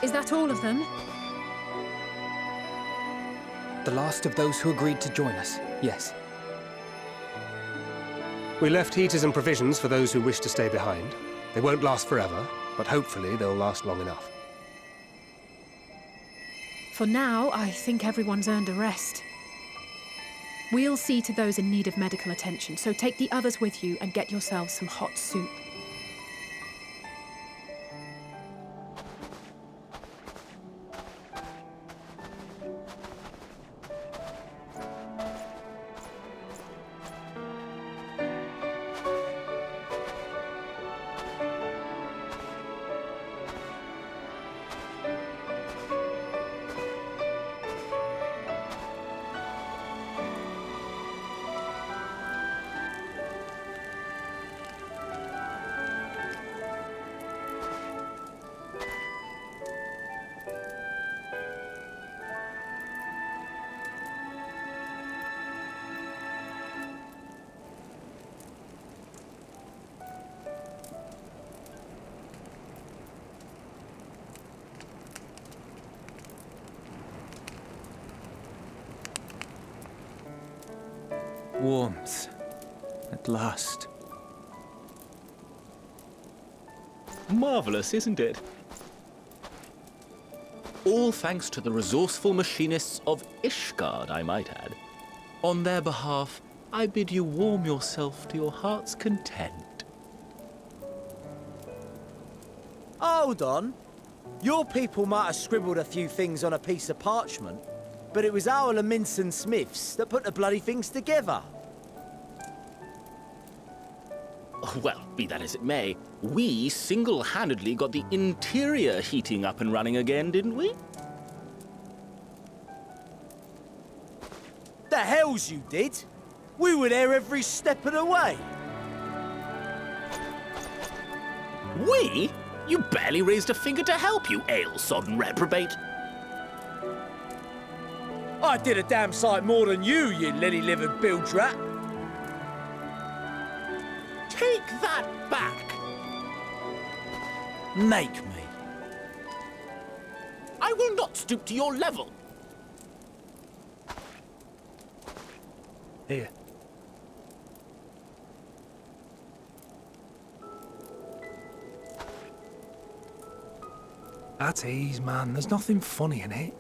Is that all of them? The last of those who agreed to join us, yes. We left heaters and provisions for those who wish to stay behind. They won't last forever, but hopefully they'll last long enough. For now, I think everyone's earned a rest. We'll see to those in need of medical attention, so take the others with you and get yourselves some hot soup. Warmth. At last. Marvelous, isn't it? All thanks to the resourceful machinists of Ishgard, I might add. On their behalf, I bid you warm yourself to your heart's content. Hold on. Your people might have scribbled a few things on a piece of parchment, but it was our Minson Smiths that put the bloody things together. Well, be that as it may, we single-handedly got the interior heating up and running again, didn't we? The hells you did! We were there every step of the way. We? You barely raised a finger to help, you ale-sodden reprobate. I did a damn sight more than you, you lily-livered bilge rat. Take that back! Make me. I will not stoop to your level. Here. At ease, man. There's nothing funny in it.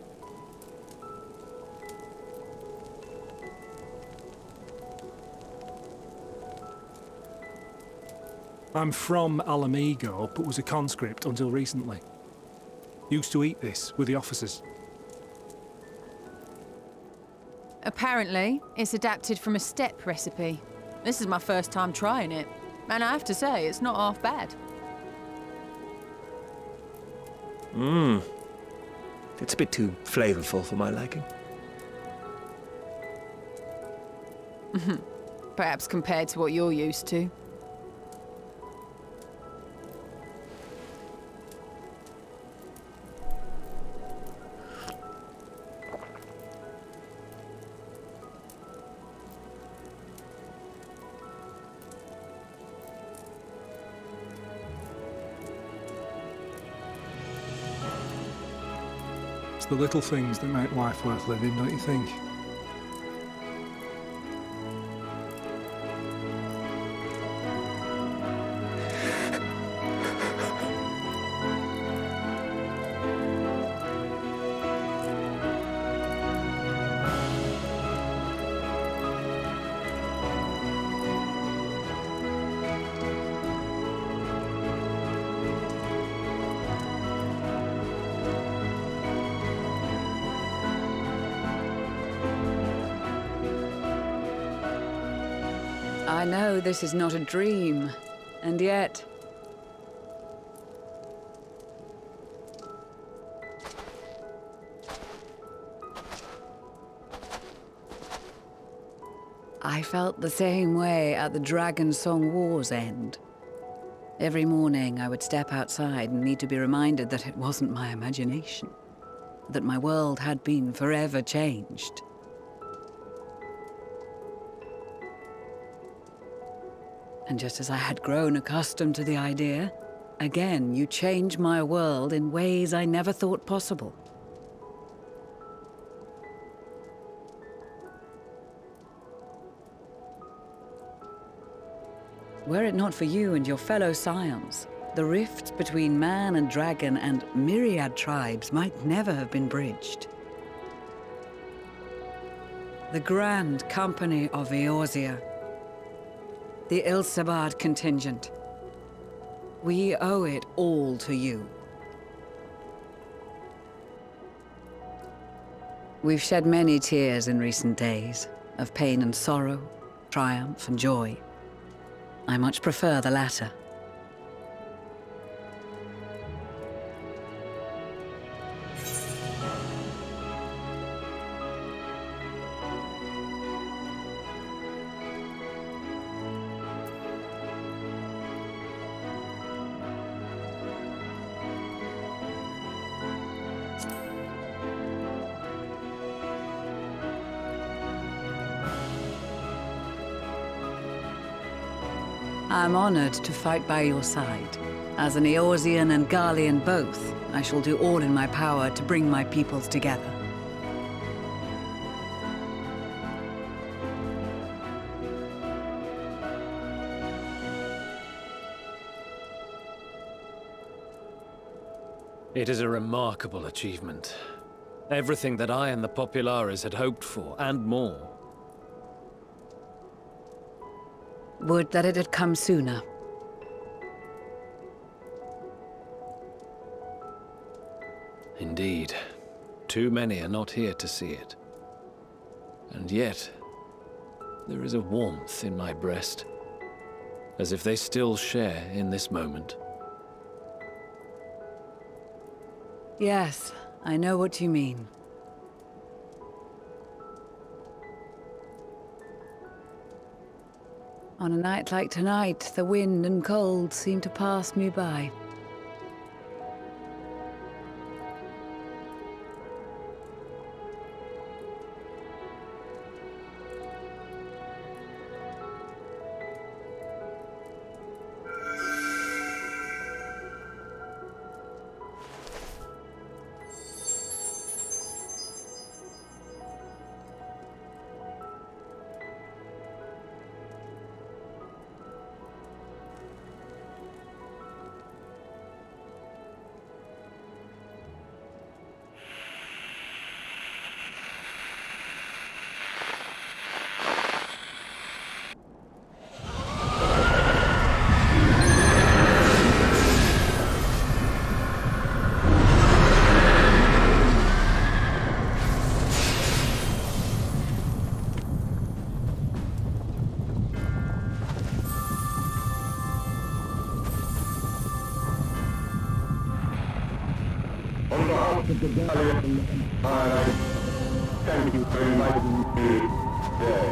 I'm from Alamigo, but was a conscript until recently. Used to eat this with the officers. Apparently, it's adapted from a steppe recipe. This is my first time trying it, and I have to say, it's not half bad. It's a bit too flavorful for my liking. Perhaps compared to what you're used to. It's the little things that make life worth living, don't you think? I know this is not a dream, and yet... I felt the same way at the Dragon Song War's end. Every morning I would step outside and need to be reminded that it wasn't my imagination, that my world had been forever changed. And just as I had grown accustomed to the idea, Again, you change my world in ways I never thought possible. Were it not for you and your fellow scions, the rifts between man and dragon and myriad tribes might never have been bridged. The Grand Company of Eorzea, the Ilsabard contingent. We owe it all to you. We've shed many tears in recent days, of pain and sorrow, triumph and joy. I much prefer the latter. I'm honored to fight by your side. As an Eorzean and Garlean both, I shall do all in my power to bring my peoples together. It is a remarkable achievement. Everything that I and the Populares had hoped for, and more. Would that it had come sooner. Indeed. Too many are not here to see it. And yet, there is a warmth in my breast, as if they still share in this moment. Yes, I know what you mean. On a night like tonight, the wind and cold seem to pass me by. On behalf of the Galleon, thank you for inviting me today.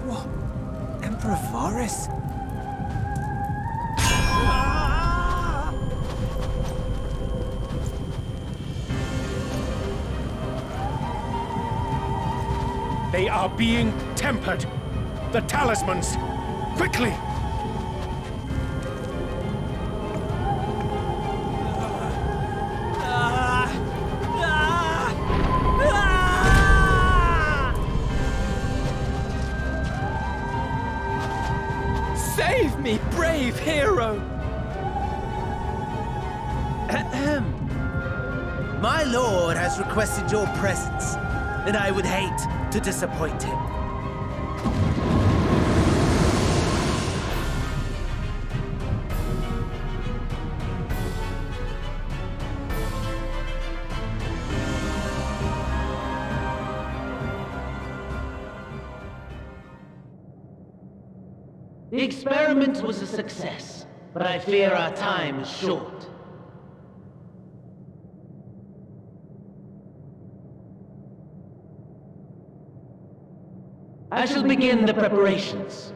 What? Emperor Varus? They are being tempered. The talismans! Quickly! Save me, brave hero! My lord has requested your presence, and I would hate to disappoint him. The experiment was a success, but I fear our time is short. I shall begin the preparations.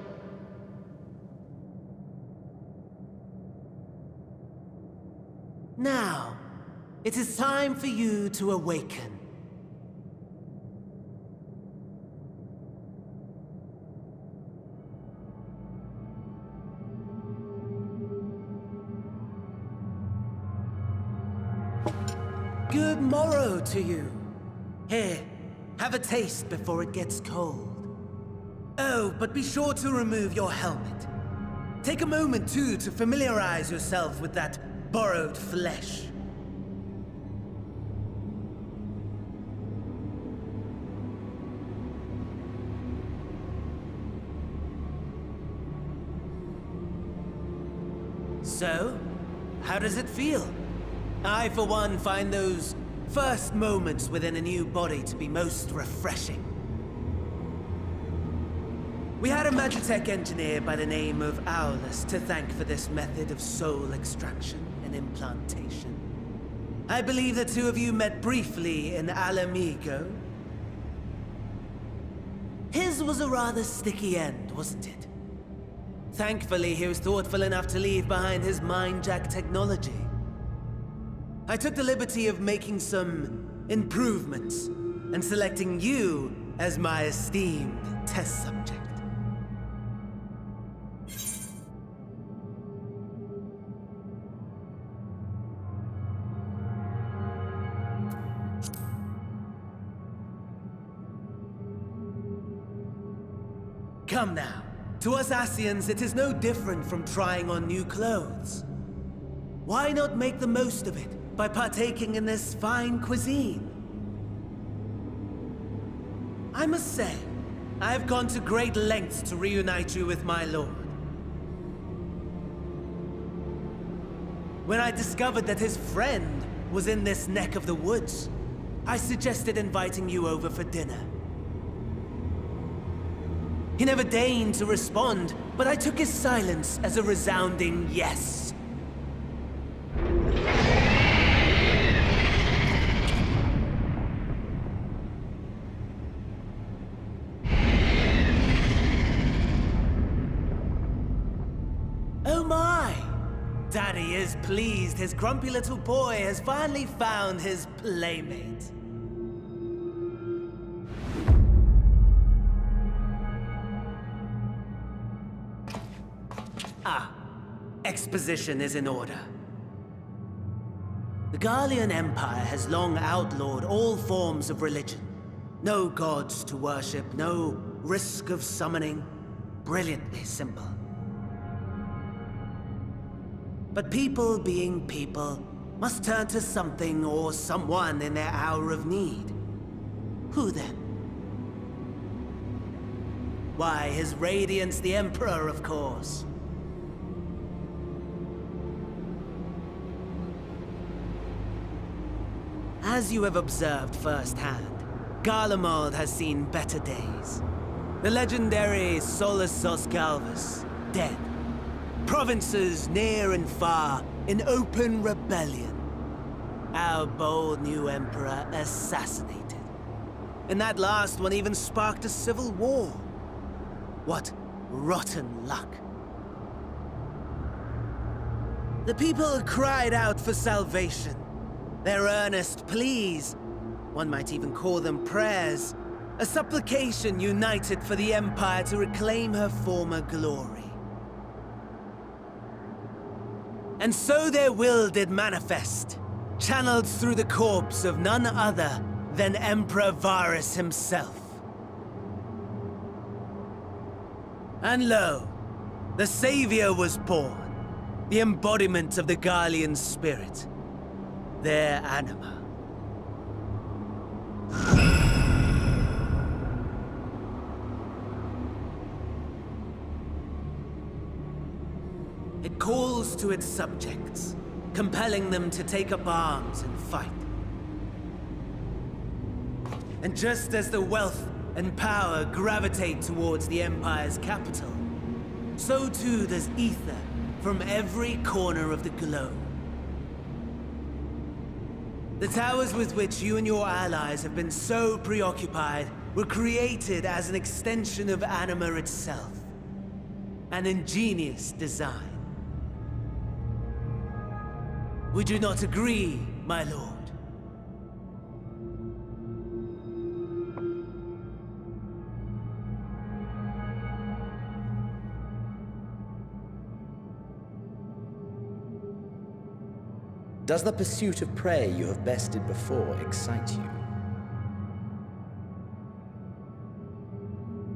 Now, it is time for you to awaken. morrow to you. Here, have a taste before it gets cold. Oh, but be sure to remove your helmet. Take a moment, too, to familiarize yourself with that borrowed flesh. So, how does it feel? I, for one, find those first moments within a new body to be most refreshing. We had a Magitech engineer by the name of Aorus to thank for this method of soul extraction and implantation. I believe the two of you met briefly in Alamigo. His was a rather sticky end, wasn't it? Thankfully, he was thoughtful enough to leave behind his mind-jack technology. I took the liberty of making some improvements and selecting you as my esteemed test subject. Come now. To us Asians, it is no different from trying on new clothes. Why not make the most of it by partaking in this fine cuisine? I must say, I have gone to great lengths to reunite you with my lord. When I discovered that his friend was in this neck of the woods, I suggested inviting you over for dinner. He never deigned to respond, but I took his silence as a resounding yes. Oh my! Daddy is pleased his grumpy little boy has finally found his playmate. Exposition is in order. The Garlean Empire has long outlawed all forms of religion. No gods to worship, no risk of summoning. Brilliantly simple. But people being people must turn to something or someone in their hour of need. Who then? Why, His Radiance the Emperor, of course. As you have observed firsthand, Garlemald has seen better days. The legendary Solus Galvus, dead. Provinces near and far in open rebellion. Our bold new emperor assassinated. And that last one even sparked a civil war. What rotten luck. The people cried out for salvation. Their earnest pleas, one might even call them prayers, a supplication united for the Empire to reclaim her former glory. And so their will did manifest, channeled through the corpse of none other than Emperor Varus himself. And lo, the Savior was born, the embodiment of the Garlean spirit. Their anima. It calls to its subjects, compelling them to take up arms and fight. And just as the wealth and power gravitate towards the Empire's capital, so too does ether from every corner of the globe. The towers with which you and your allies have been so preoccupied were created as an extension of Anima itself. An ingenious design. Would you not agree, my lord? Does the pursuit of prey you have bested before excite you?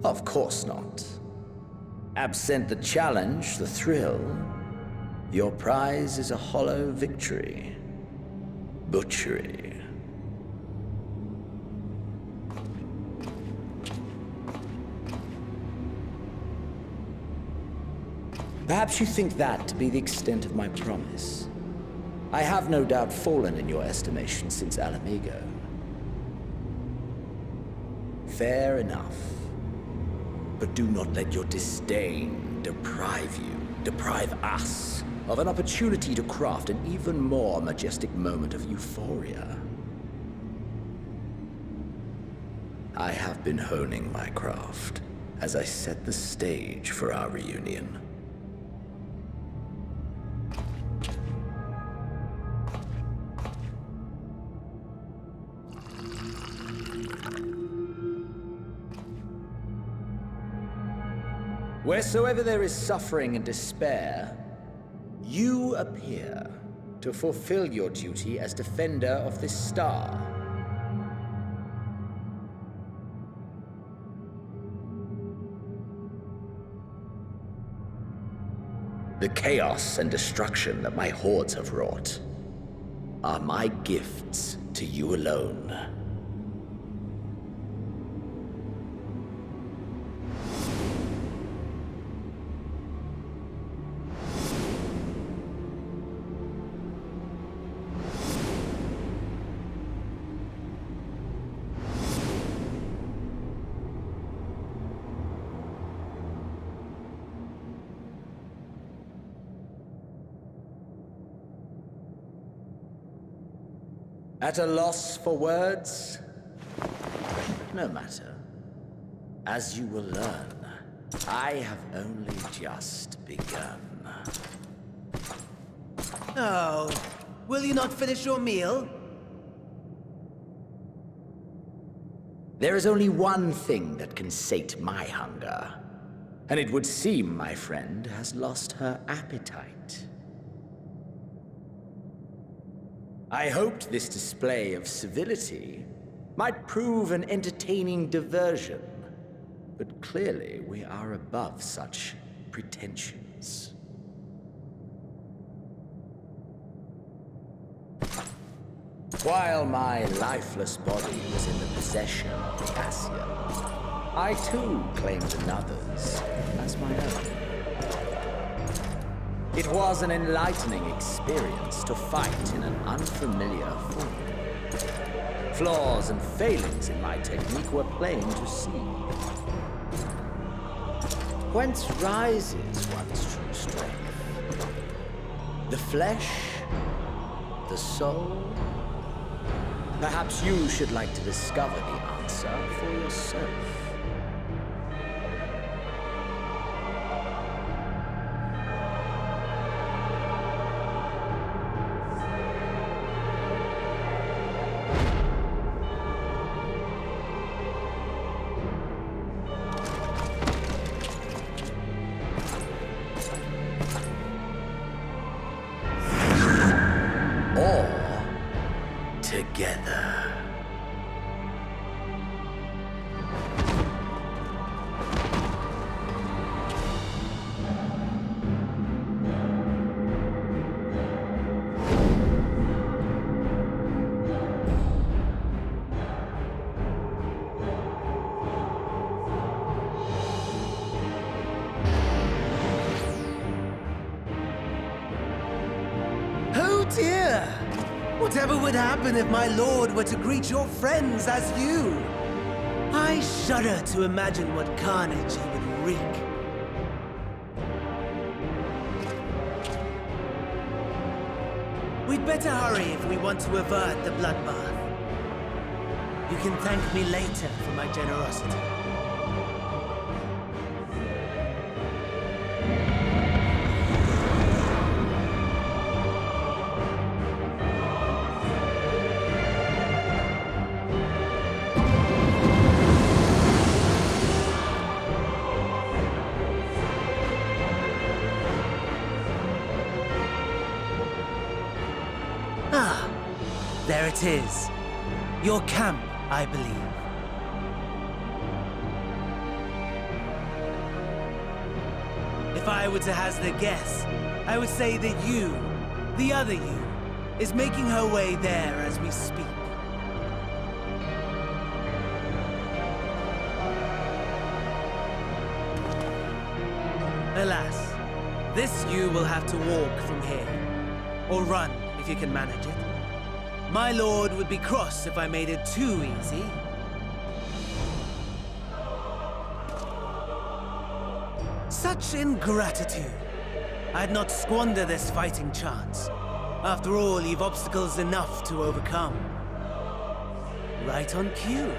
Of course not. Absent the challenge, the thrill, your prize is a hollow victory. Butchery. Perhaps you think that to be the extent of my promise. I have no doubt fallen in your estimation since Alamigo. Fair enough. But do not let your disdain deprive us, of an opportunity to craft an even more majestic moment of euphoria. I have been honing my craft as I set the stage for our reunion. Wheresoever there is suffering and despair, you appear to fulfill your duty as defender of this star. The chaos and destruction that my hordes have wrought are my gifts to you alone. At a loss for words? No matter. As you will learn, I have only just begun. Oh, will you not finish your meal? There is only one thing that can sate my hunger, and it would seem my friend has lost her appetite. I hoped this display of civility might prove an entertaining diversion, but clearly we are above such pretensions. While my lifeless body was in the possession of the Ascians, I too claimed another's as my own. It was an enlightening experience to fight in an unfamiliar form. Flaws and failings in my technique were plain to see. Whence rises one's true strength? The flesh? The soul? Perhaps you should like to discover the answer for yourself. Dear, whatever would happen if my lord were to greet your friends as you? I shudder to imagine what carnage he would wreak. We'd better hurry if we want to avert the bloodbath. You can thank me later for my generosity. It is. Your camp, I believe. If I were to hazard a guess, I would say that you, the other you, is making her way there as we speak. Alas, this you will have to walk from here. Or run, if you can manage it. My lord would be cross if I made it too easy. Such ingratitude. I'd not squander this fighting chance. After all, you've obstacles enough to overcome. Right on cue.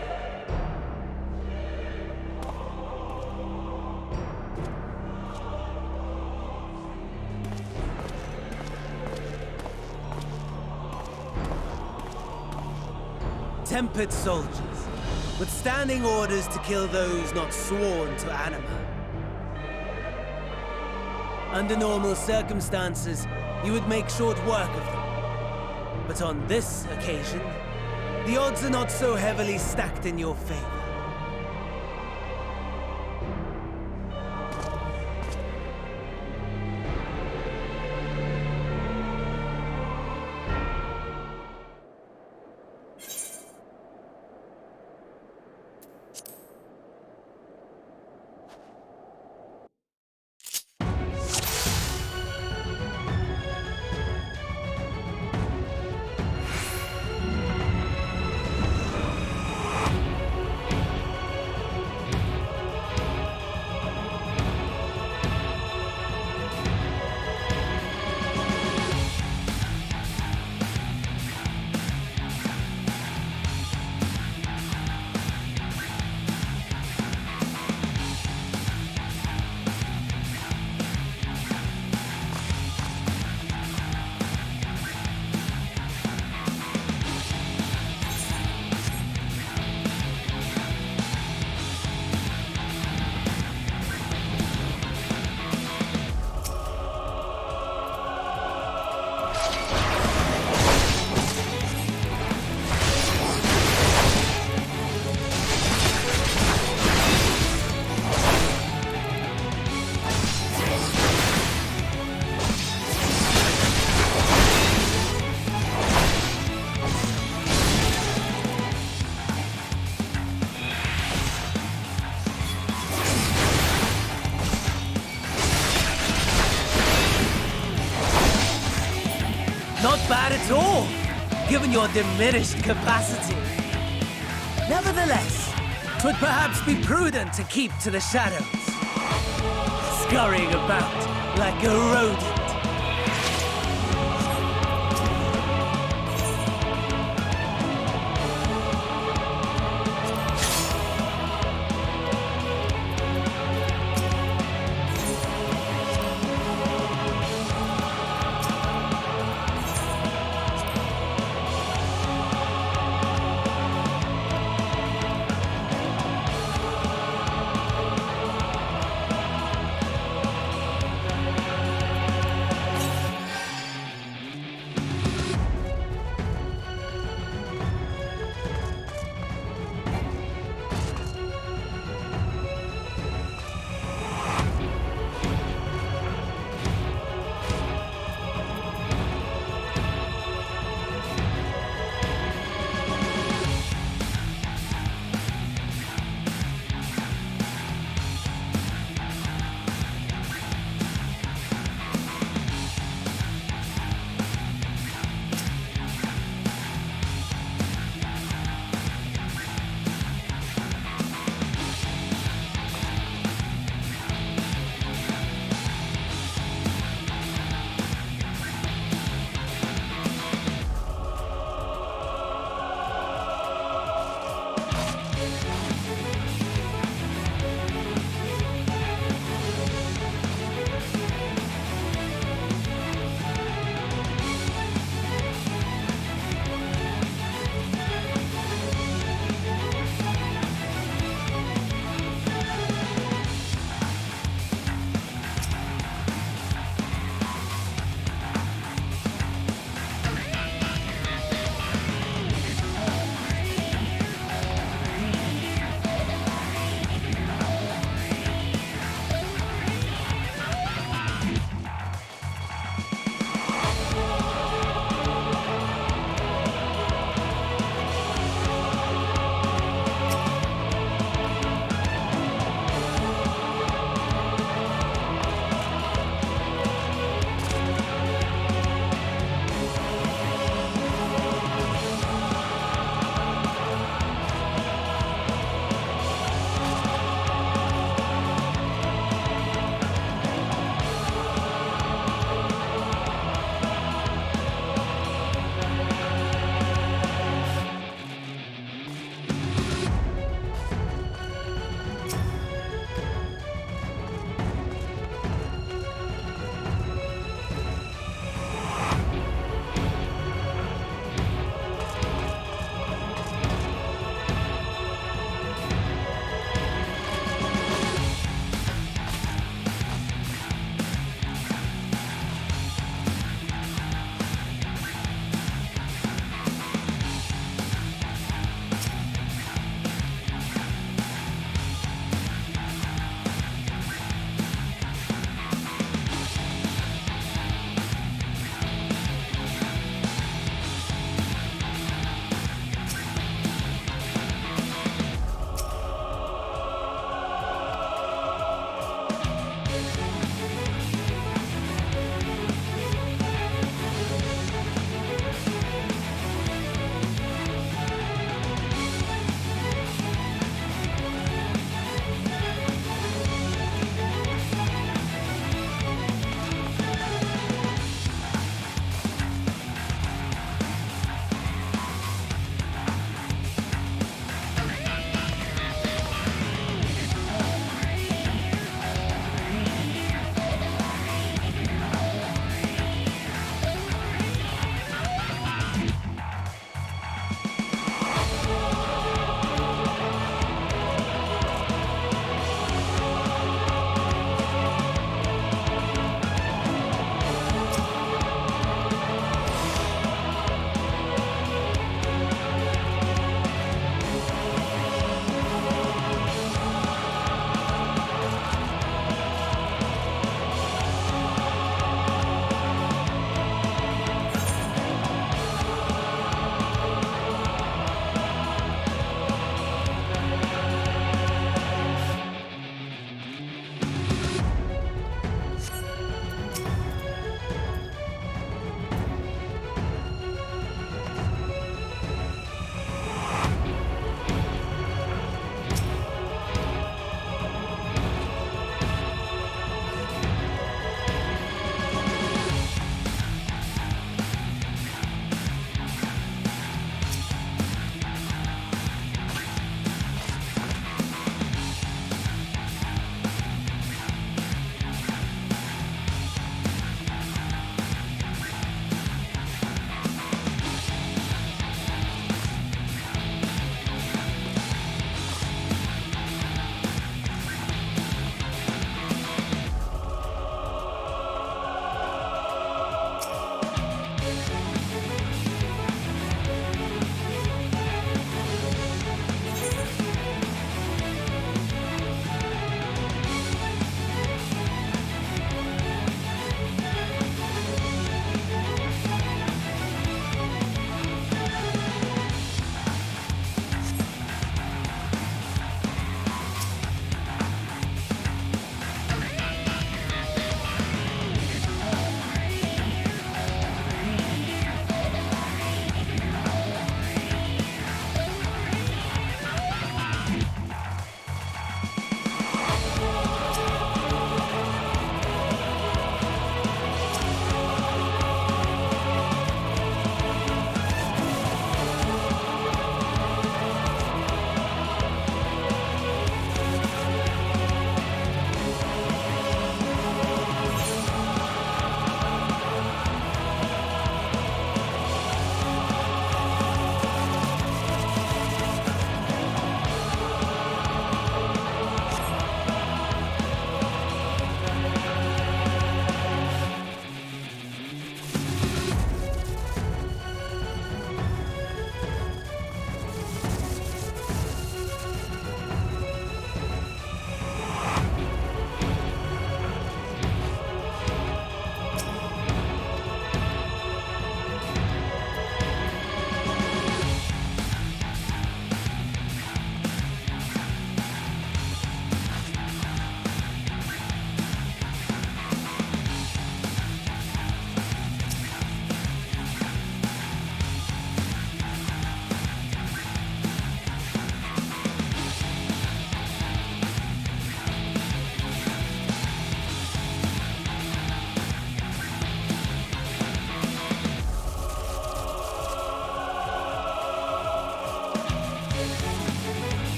Tempered soldiers, withstanding orders to kill those not sworn to anima. Under normal circumstances, you would make short work of them. But on this occasion, the odds are not so heavily stacked in your favor. Not bad at all, given your diminished capacity. Nevertheless, 'twould perhaps be prudent to keep to the shadows, scurrying about like a rodent.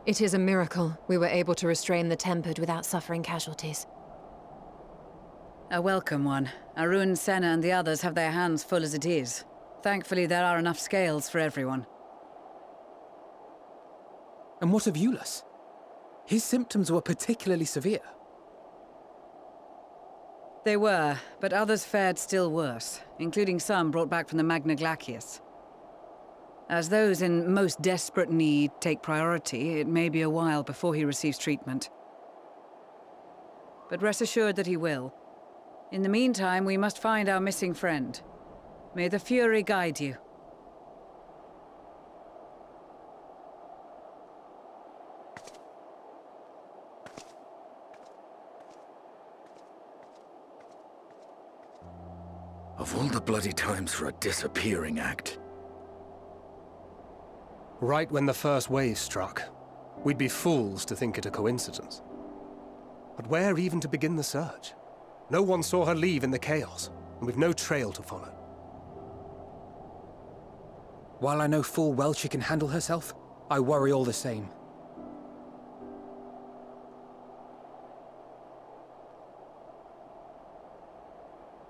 It is a miracle we were able to restrain the Tempered without suffering casualties. A welcome one. Arun, Senna, and the others have their hands full as it is. Thankfully, there are enough scales for everyone. And what of Eulus? His symptoms were particularly severe. They were, but others fared still worse, including some brought back from the Magna Glacius. As those in most desperate need take priority, it may be a while before he receives treatment. But rest assured that he will. In the meantime, we must find our missing friend. May the Fury guide you. Of all the bloody times for a disappearing act. Right when the first wave struck, we'd be fools to think it a coincidence. But where even to begin the search? No one saw her leave in the chaos, and we've no trail to follow. While I know full well she can handle herself, I worry all the same.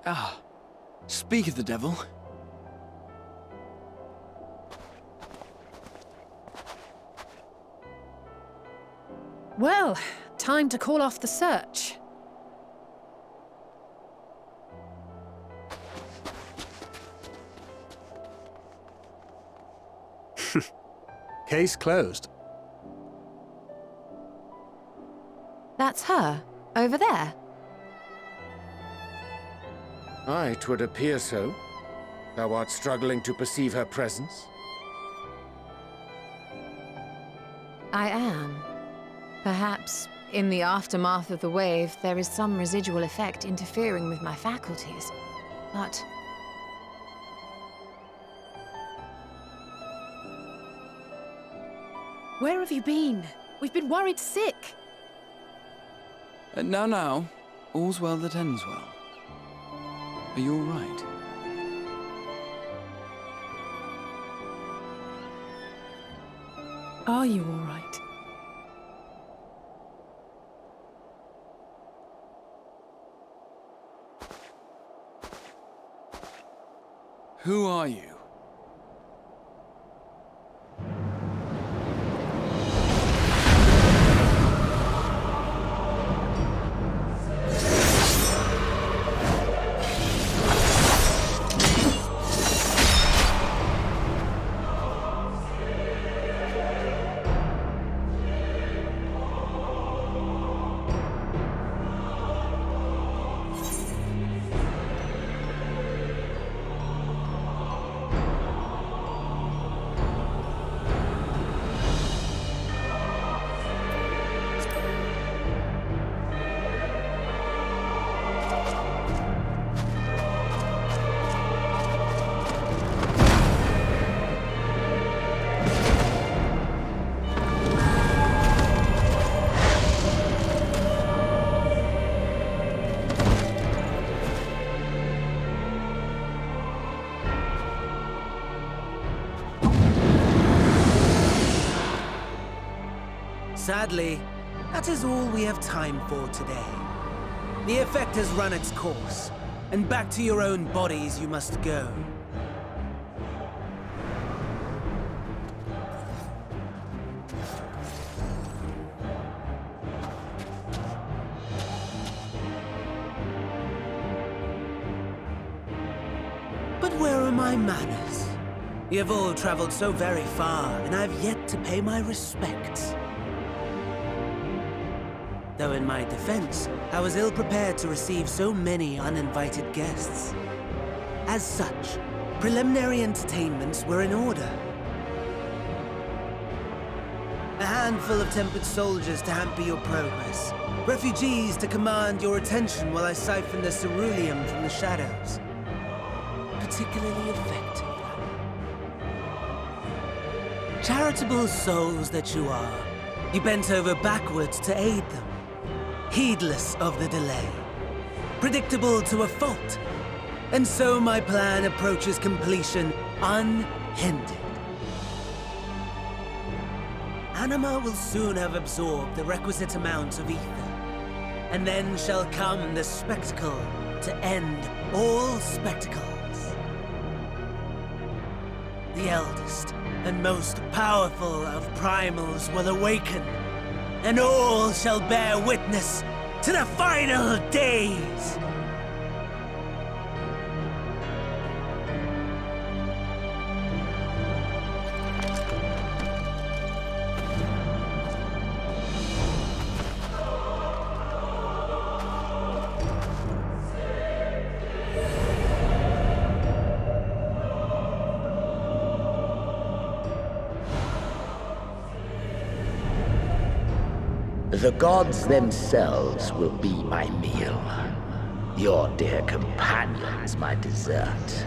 Ah, speak of the devil. Well, time to call off the search. Case closed. That's her, over there. Aye, 'twould appear so. Thou art struggling to perceive her presence? I am. Perhaps, in the aftermath of the wave, there is some residual effect interfering with my faculties. But... Where have you been? We've been worried sick. Now, all's well that ends well. Are you all right? Are you all right? Who are you? Sadly, that is all we have time for today. The effect has run its course, and back to your own bodies you must go. But where are my manners? You have all traveled so very far, and I have yet to pay my respects. Though in my defense, I was ill-prepared to receive so many uninvited guests. As such, preliminary entertainments were in order. A handful of tempered soldiers to hamper your progress. Refugees to command your attention while I siphon the ceruleum from the shadows. Particularly effective. Charitable souls that you are, you bent over backwards to aid them. Heedless of the delay. Predictable to a fault. And so my plan approaches completion unhindered. Anima will soon have absorbed the requisite amount of ether. And then shall come the spectacle to end all spectacles. The eldest and most powerful of primals will awaken, and all shall bear witness to the final days. The gods themselves will be my meal. Your dear companions my dessert.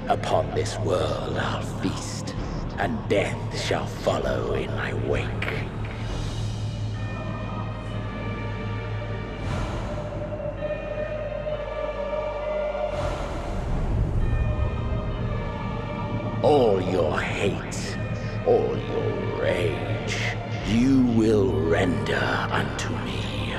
Upon this world I'll feast, and death shall follow in my wake. All your hate, all your rage, you will render unto me.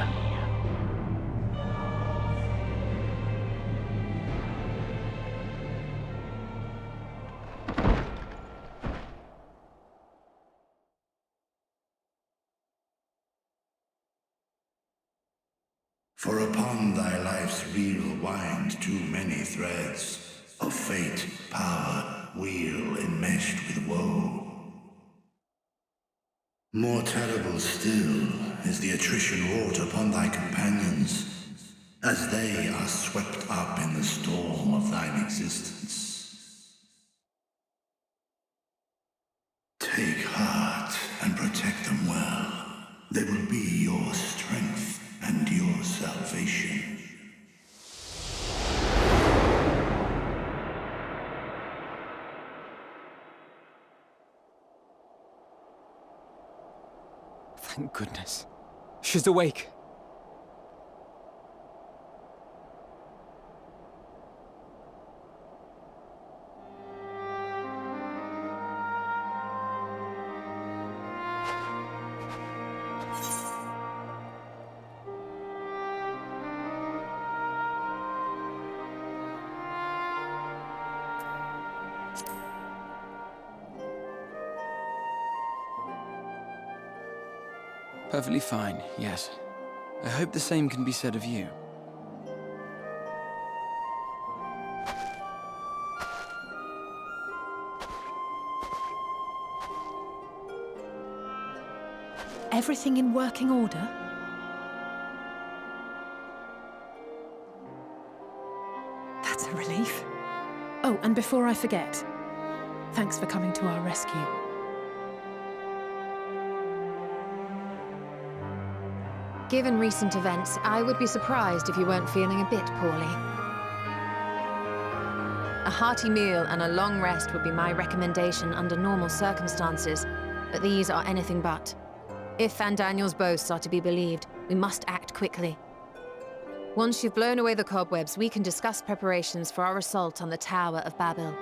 For upon thy life's reel wind too many threads of fate, power, wheel enmeshed with woe. More terrible still is the attrition wrought upon thy companions, as they are swept up in the storm of thine existence. Take heart and protect them well. They will be your strength and your salvation. Thank goodness. She's awake. Perfectly fine, yes. I hope the same can be said of you. Everything in working order? That's a relief. Oh, and before I forget, thanks for coming to our rescue. Given recent events, I would be surprised if you weren't feeling a bit poorly. A hearty meal and a long rest would be my recommendation under normal circumstances, but these are anything but. If Van Daniel's boasts are to be believed, we must act quickly. Once you've blown away the cobwebs, we can discuss preparations for our assault on the Tower of Babel.